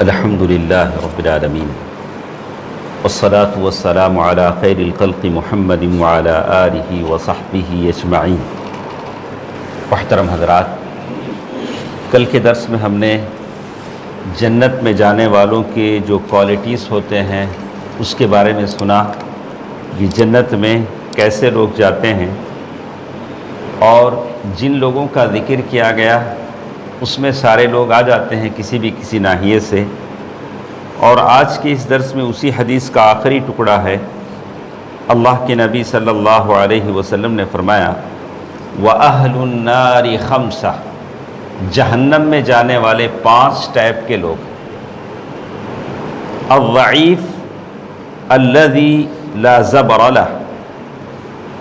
الحمد للہ رب العالمین والصلاة والسلام علی خیر الخلق محمد وعلی آلہ وصحبہ اجمعین۔ محترم حضرات، کل کے درس میں ہم نے جنت میں جانے والوں کے جو کوالٹیز ہوتے ہیں اس کے بارے میں سنا کہ جنت میں کیسے لوگ جاتے ہیں، اور جن لوگوں کا ذکر کیا گیا اس میں سارے لوگ آ جاتے ہیں کسی ناحیے سے۔ اور آج کے اس درس میں اسی حدیث کا آخری ٹکڑا ہے۔ اللہ کے نبی صلی اللہ علیہ وسلم نے فرمایا وَأَهْلُ النَّارِ خَمْسَةٌ، جہنم میں جانے والے 5 ٹائپ کے لوگ۔ الضعیف الذی لا زبر له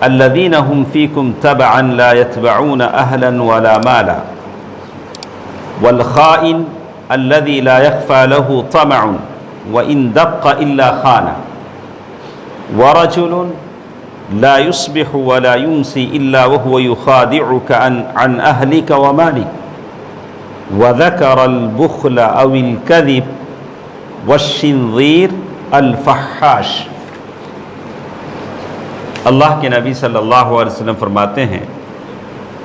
الذین هم فیکم تبعا لا یتبعون اہلا ولا مالا، والخائن الذي لا يخفى له طمع وإن دق إلا خان، ورجل لا يصبح ولا يمسي إلا وهو يخادعك عن أهلك ومالك، وذكر البخل أو الكذب والشنظير الفحاش۔ اللہ کے نبی صلی اللہ علیہ وسلم فرماتے ہیں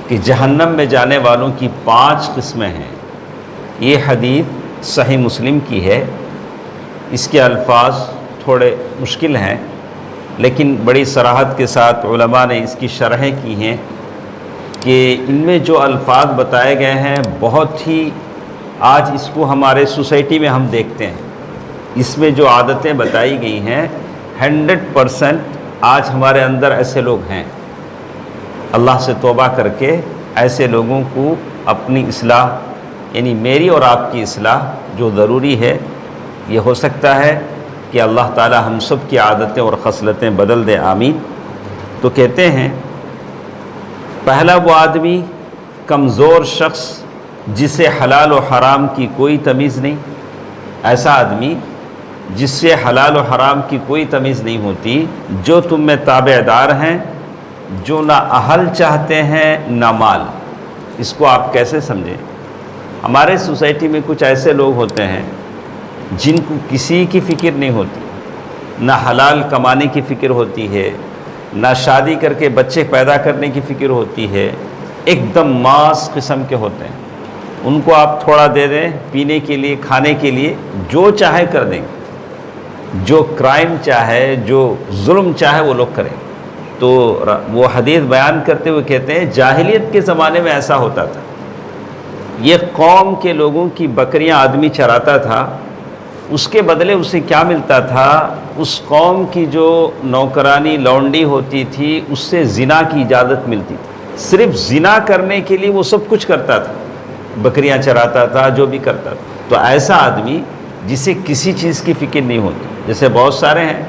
کہ جہنم میں جانے والوں کی 5 قسمیں ہیں۔ یہ حدیث صحیح مسلم کی ہے۔ اس کے الفاظ تھوڑے مشکل ہیں، لیکن بڑی صراحت کے ساتھ علماء نے اس کی شرحیں کی ہیں کہ ان میں جو الفاظ بتائے گئے ہیں بہت ہی، آج اس کو ہمارے سوسائٹی میں ہم دیکھتے ہیں، اس میں جو عادتیں بتائی گئی ہیں 100% آج ہمارے اندر ایسے لوگ ہیں۔ اللہ سے توبہ کر کے ایسے لوگوں کو اپنی اصلاح، یعنی میری اور آپ کی اصلاح جو ضروری ہے، یہ ہو سکتا ہے کہ اللہ تعالی ہم سب کی عادتیں اور خصلتیں بدل دے، آمین۔ تو کہتے ہیں پہلا وہ آدمی کمزور شخص جسے حلال و حرام کی کوئی تمیز نہیں۔ ایسا آدمی جس سے حلال و حرام کی کوئی تمیز نہیں ہوتی، جو تم میں تابع دار ہیں، جو نہ اہل چاہتے ہیں نہ مال۔ اس کو آپ کیسے سمجھیں؟ ہمارے سوسائٹی میں کچھ ایسے لوگ ہوتے ہیں جن کو کسی کی فکر نہیں ہوتی، نہ حلال کمانے کی فکر ہوتی ہے، نہ شادی کر کے بچے پیدا کرنے کی فکر ہوتی ہے، ایک دم ماس قسم کے ہوتے ہیں۔ ان کو آپ تھوڑا دے دیں پینے کے لیے، کھانے کے لیے، جو چاہے کر دیں گے، جو کرائم چاہے، جو ظلم چاہے وہ لوگ کریں۔ تو وہ حدیث بیان کرتے ہوئے کہتے ہیں جاہلیت کے زمانے میں ایسا ہوتا تھا، یہ قوم کے لوگوں کی بکریاں آدمی چراتا تھا، اس کے بدلے اسے کیا ملتا تھا؟ اس قوم کی جو نوکرانی لونڈی ہوتی تھی اس سے زنا کی اجازت ملتی تھی۔ صرف زنا کرنے کے لیے وہ سب کچھ کرتا تھا، بکریاں چراتا تھا، جو بھی کرتا تھا۔ تو ایسا آدمی جسے کسی چیز کی فکر نہیں ہوتی، جیسے بہت سارے ہیں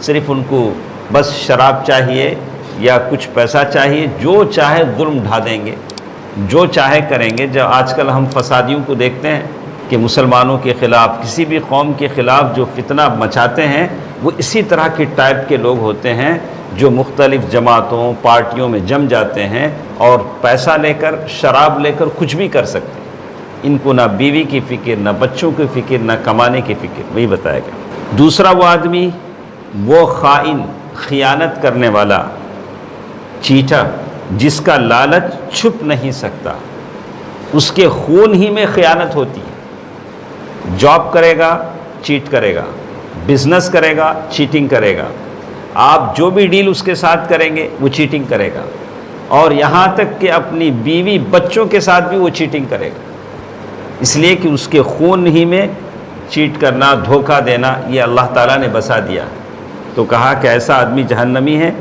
صرف ان کو بس شراب چاہیے یا کچھ پیسہ چاہیے، جو چاہے ظلم ڈھا دیں گے، جو چاہے کریں گے۔ جب آج کل ہم فسادیوں کو دیکھتے ہیں کہ مسلمانوں کے خلاف، کسی بھی قوم کے خلاف جو فتنہ مچاتے ہیں، وہ اسی طرح کے ٹائپ کے لوگ ہوتے ہیں جو مختلف جماعتوں، پارٹیوں میں جم جاتے ہیں اور پیسہ لے کر، شراب لے کر کچھ بھی کر سکتے ہیں۔ ان کو نہ بیوی کی فکر، نہ بچوں کی فکر، نہ کمانے کی فکر، وہی بتایا گیا۔ دوسرا وہ آدمی، وہ خائن، خیانت کرنے والا، چیٹا، جس کا لالچ چھپ نہیں سکتا، اس کے خون ہی میں خیانت ہوتی ہے۔ جاب کرے گا چیٹ کرے گا، بزنس کرے گا چیٹنگ کرے گا، آپ جو بھی ڈیل اس کے ساتھ کریں گے وہ چیٹنگ کرے گا، اور یہاں تک کہ اپنی بیوی بچوں کے ساتھ بھی وہ چیٹنگ کرے گا، اس لیے کہ اس کے خون ہی میں چیٹ کرنا، دھوکہ دینا، یہ اللہ تعالیٰ نے بسا دیا۔ تو کہا کہ ایسا آدمی جہنمی ہے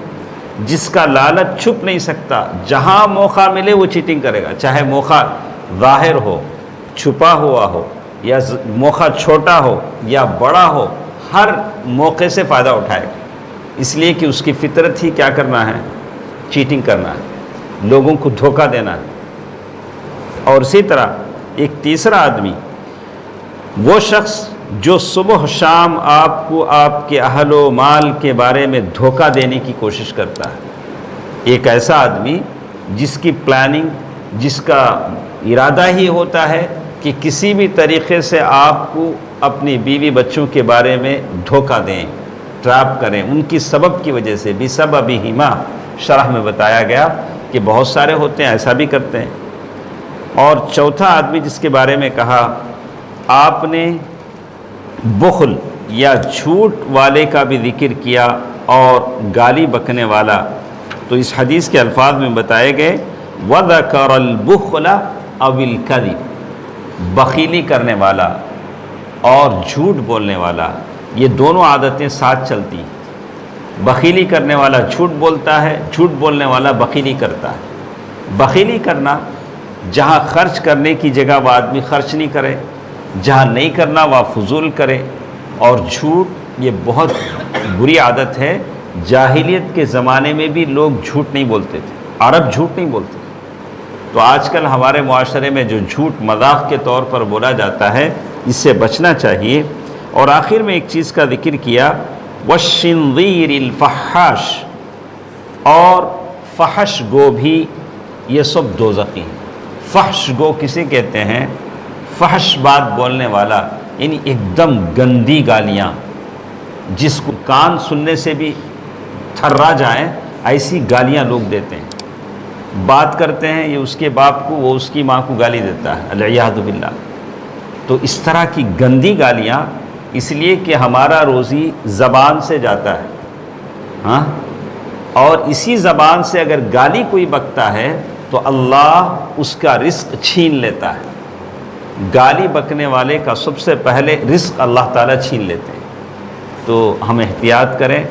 جس کا لالچ چھپ نہیں سکتا، جہاں موقع ملے وہ چیٹنگ کرے گا، چاہے موقع ظاہر ہو، چھپا ہوا ہو، یا موقع چھوٹا ہو یا بڑا ہو، ہر موقع سے فائدہ اٹھائے گا، اس لیے کہ اس کی فطرت ہی کیا کرنا ہے؟ چیٹنگ کرنا ہے، لوگوں کو دھوکہ دینا ہے۔ اور اسی طرح ایک تیسرا آدمی، وہ شخص جو صبح شام آپ کو آپ کے اہل و مال کے بارے میں دھوکہ دینے کی کوشش کرتا ہے۔ ایک ایسا آدمی جس کی پلاننگ، جس کا ارادہ ہی ہوتا ہے کہ کسی بھی طریقے سے آپ کو اپنی بیوی بچوں کے بارے میں دھوکہ دیں، ٹریپ کریں، ان کی سبب کی وجہ سے بھی سببہما شرح میں بتایا گیا کہ بہت سارے ہوتے ہیں ایسا بھی کرتے ہیں۔ اور چوتھا آدمی جس کے بارے میں کہا آپ نے بخل یا جھوٹ والے کا بھی ذکر کیا اور گالی بکنے والا، تو اس حدیث کے الفاظ میں بتائے گئے وَذَكَرَ الْبُخْلَ أَوِ الْكَذِبَ، بخیلی کرنے والا اور جھوٹ بولنے والا، یہ دونوں عادتیں ساتھ چلتی ہیں۔ بخیلی کرنے والا جھوٹ بولتا ہے، جھوٹ بولنے والا بخیلی کرتا ہے۔ بخیلی کرنا جہاں خرچ کرنے کی جگہ وہ آدمی خرچ نہیں کرے، جہاں نہیں کرنا وہ فضول کرے، اور جھوٹ یہ بہت بری عادت ہے۔ جاہلیت کے زمانے میں بھی لوگ جھوٹ نہیں بولتے تھے، عرب جھوٹ نہیں بولتے، تو آج کل ہمارے معاشرے میں جو جھوٹ مذاق کے طور پر بولا جاتا ہے اس سے بچنا چاہیے۔ اور آخر میں ایک چیز کا ذکر کیا وَالشِّنظِيرِ الْفَحَّاشِ، اور فحش گو بھی، یہ سب دوزخی ہیں۔ فحش گو کسے کہتے ہیں؟ فحش بات بولنے والا، یعنی ایک دم گندی گالیاں جس کو کان سننے سے بھی تھرا جائیں ایسی گالیاں لوگ دیتے ہیں۔ بات کرتے ہیں یہ اس کے باپ کو، وہ اس کی ماں کو گالی دیتا ہے، العیاذ باللہ۔ تو اس طرح کی گندی گالیاں، اس لیے کہ ہمارا روزی زبان سے جاتا ہے، ہاں، اور اسی زبان سے اگر گالی کوئی بکتا ہے تو اللہ اس کا رزق چھین لیتا ہے۔ گالی بکنے والے کا سب سے پہلے رزق اللہ تعالیٰ چھین لیتے ہیں۔ تو ہم احتیاط کریں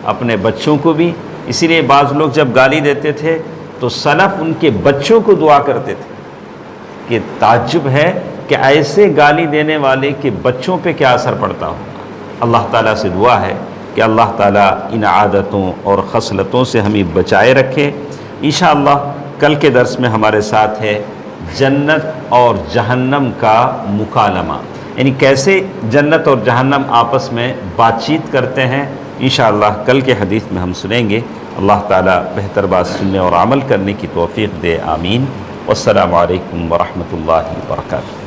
اپنے بچوں کو بھی، اسی لیے بعض لوگ جب گالی دیتے تھے تو سلف ان کے بچوں کو دعا کرتے تھے کہ تعجب ہے کہ ایسے گالی دینے والے کے بچوں پہ کیا اثر پڑتا ہو۔ اللہ تعالیٰ سے دعا ہے کہ اللہ تعالیٰ ان عادتوں اور خصلتوں سے ہمیں بچائے رکھے۔ انشاءاللہ کل کے درس میں ہمارے ساتھ ہے جنت اور جہنم کا مکالمہ، یعنی کیسے جنت اور جہنم آپس میں بات چیت کرتے ہیں۔ انشاءاللہ کل کے حدیث میں ہم سنیں گے۔ اللہ تعالیٰ بہتر بات سننے اور عمل کرنے کی توفیق دے، آمین۔ والسلام علیکم ورحمۃ اللہ وبرکاتہ۔